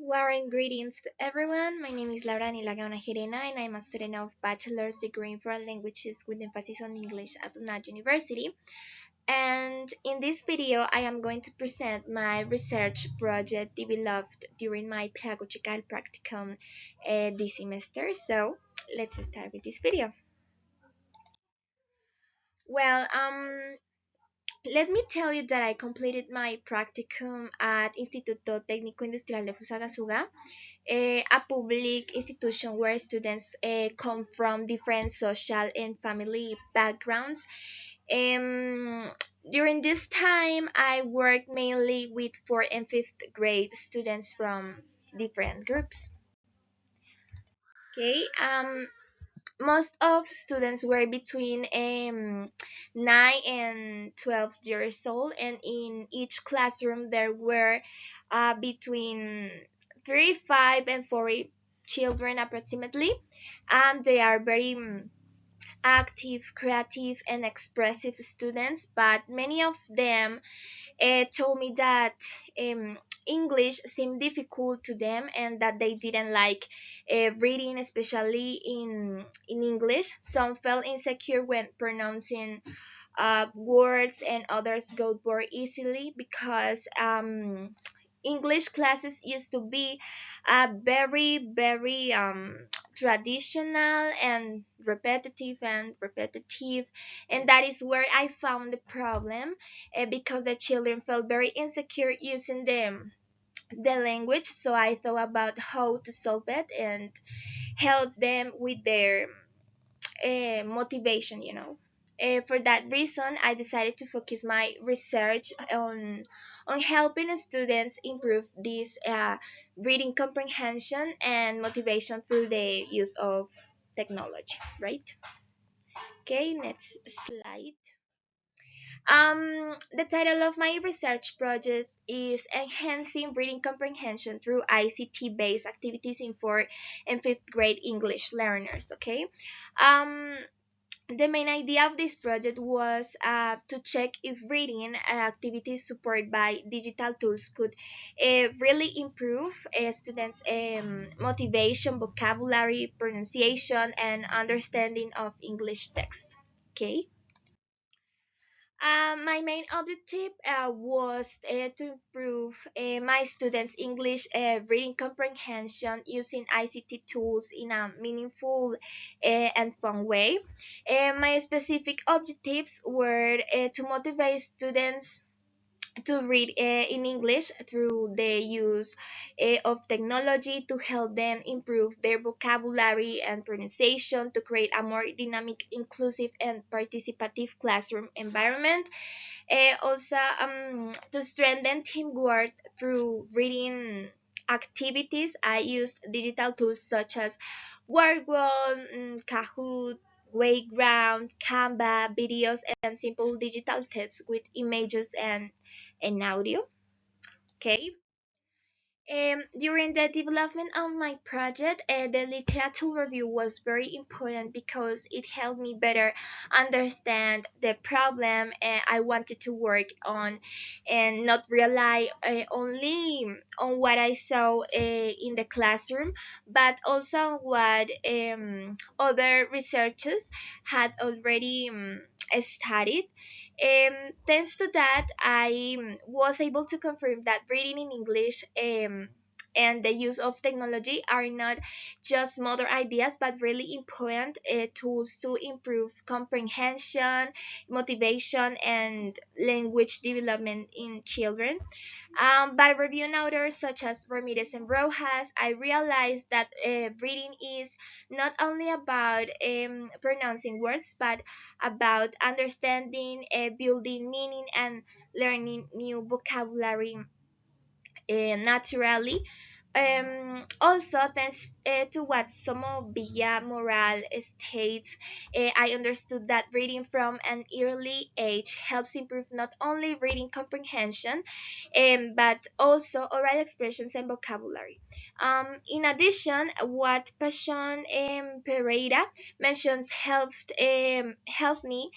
Warm greetings to everyone. My name is Daniela Gaona Gerena, and I'm a student of bachelor's degree in foreign languages with emphasis on English at UNAD University. And in this video, I am going to present my research project developed during my pedagogical practicum this semester. So let's start with this video. Well, let me tell you that I completed my practicum at Instituto Técnico Industrial de Fusagasugá, a public institution where students come from different social and family backgrounds. Um, During this time, I worked mainly with 4th and 5th grade students from different groups. Okay, most of students were between 9 and 12 years old, and in each classroom there were between 35 and 40 children approximately. They are very active, creative, and expressive students, but many of them told me that um, English seemed difficult to them and that they didn't like reading, especially in English. Some felt insecure when pronouncing words, and others got bored easily because English classes used to be very traditional and repetitive, and that is where I found the problem, because the children felt very insecure using the language. So I thought about how to solve it and help them with their motivation. For that reason, I decided to focus my research on helping students improve this reading comprehension and motivation through the use of technology. Right? Okay, next slide. The title of my research project is Enhancing Reading Comprehension through ICT-based activities in 4th and 5th grade English learners. Okay. Um, the main idea of this project was to check if reading activities supported by digital tools could really improve students' motivation, vocabulary, pronunciation, and understanding of English text. Okay. My main objective was to improve my students' English reading comprehension using ICT tools in a meaningful and fun way. My specific objectives were to motivate students to read in English through the use of technology to help them improve their vocabulary and pronunciation, to create a more dynamic, inclusive, and participative classroom environment. Also, to strengthen teamwork through reading activities, I used digital tools such as Wordwall, Kahoot, Wayground, Canva, videos, and simple digital tests with images and audio. Okay. During the development of my project, the literature review was very important because it helped me better understand the problem I wanted to work on, and not rely only on what I saw in the classroom, but also on what other researchers had already studied. Thanks to that, I was able to confirm that reading in English and the use of technology are not just modern ideas, but really important tools to improve comprehension, motivation, and language development in children. By reviewing authors such as Ramirez and Rojas, I realized that reading is not only about pronouncing words, but about understanding, building meaning, and learning new vocabulary naturally. Also, thanks to what Somo Moral states, I understood that reading from an early age helps improve not only reading comprehension, but also oral expressions and vocabulary. In addition, what Passion Pereira mentions helped me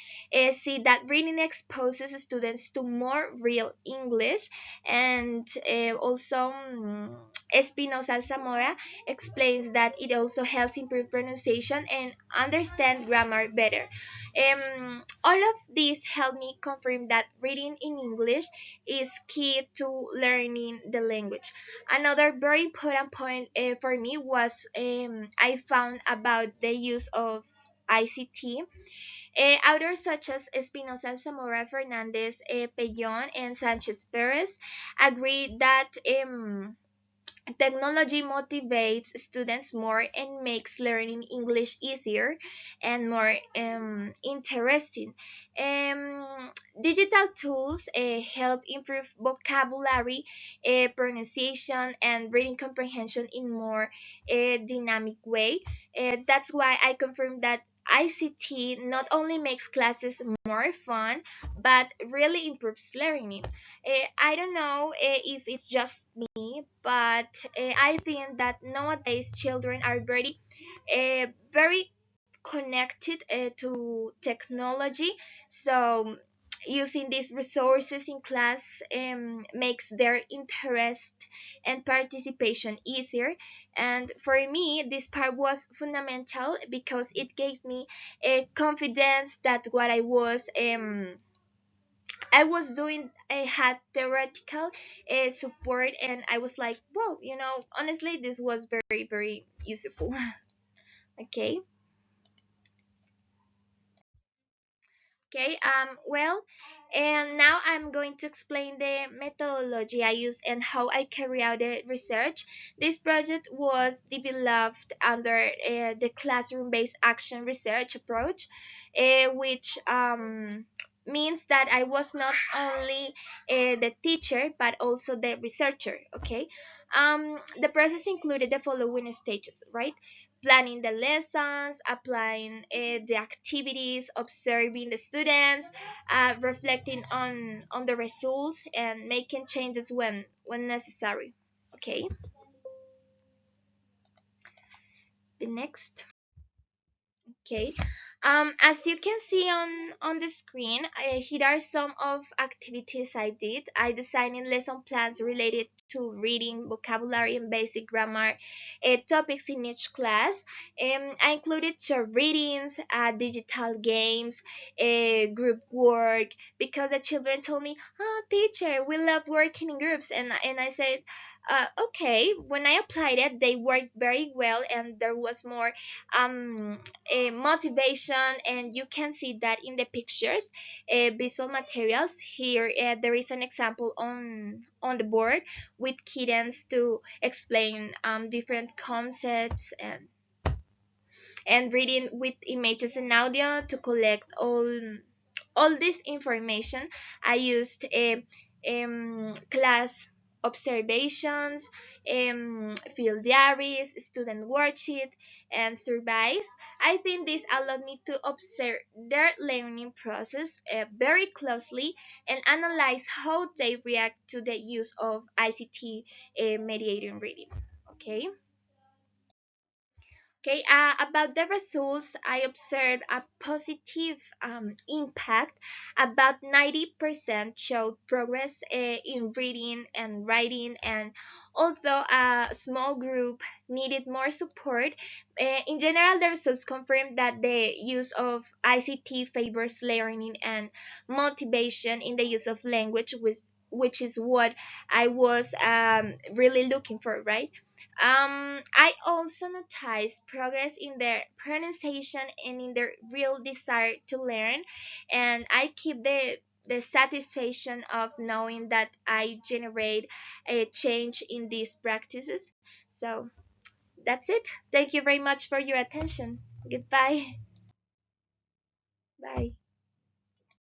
see that reading exposes students to more real English, and also Espinosa Zamora explains that it also helps improve pronunciation and understand grammar better. All of these help me confirm that reading in English is key to learning the language. Another very important point for me was I found about the use of ICT. Authors such as Espinosa Zamora Fernandez, Peyon, and Sanchez Perez agree that technology motivates students more and makes learning English easier and more interesting. Digital tools help improve vocabulary, pronunciation, and reading comprehension in more dynamic way. That's why I confirm that ICT not only makes classes more fun, but really improves learning. I don't know if it's just me, but I think that nowadays children are very connected to technology. So using these resources in class makes their interest and participation easier. And for me, this part was fundamental because it gave me a confidence that what I was doing had theoretical support, and I was like, whoa, honestly, this was very useful. Okay. Okay, well, and now I'm going to explain the methodology I use and how I carry out the research. This project was developed under the classroom-based action research approach, which means that I was not only the teacher but also the researcher. Okay, the process included the following stages, right? Planning the lessons, applying the activities, observing the students, reflecting on the results, and making changes when necessary. Okay, the next. Okay. As you can see on the screen, here are some of activities I did. I designed lesson plans related to reading, vocabulary, and basic grammar topics in each class. I included short readings, digital games, group work, because the children told me, "Oh, teacher, we love working in groups," and I said, "Okay." When I applied it, they worked very well, and there was more motivation, and you can see that in the pictures, visual materials. Here there is an example on the board with kittens to explain different concepts, and reading with images and audio to collect all this information. I used class observations, field diaries, student worksheet, and surveys. I think this allowed me to observe their learning process very closely and analyze how they react to the use of ICT mediating reading. Okay. Okay, about the results, I observed a positive impact. About 90% showed progress in reading and writing, and although a small group needed more support, in general, the results confirm that the use of ICT favors learning and motivation in the use of language, which is what I was really looking for, right? I also noticed progress in their pronunciation and in their real desire to learn, and I keep the satisfaction of knowing that I generate a change in these practices. So that's it. Thank you very much for your attention. Goodbye. Bye.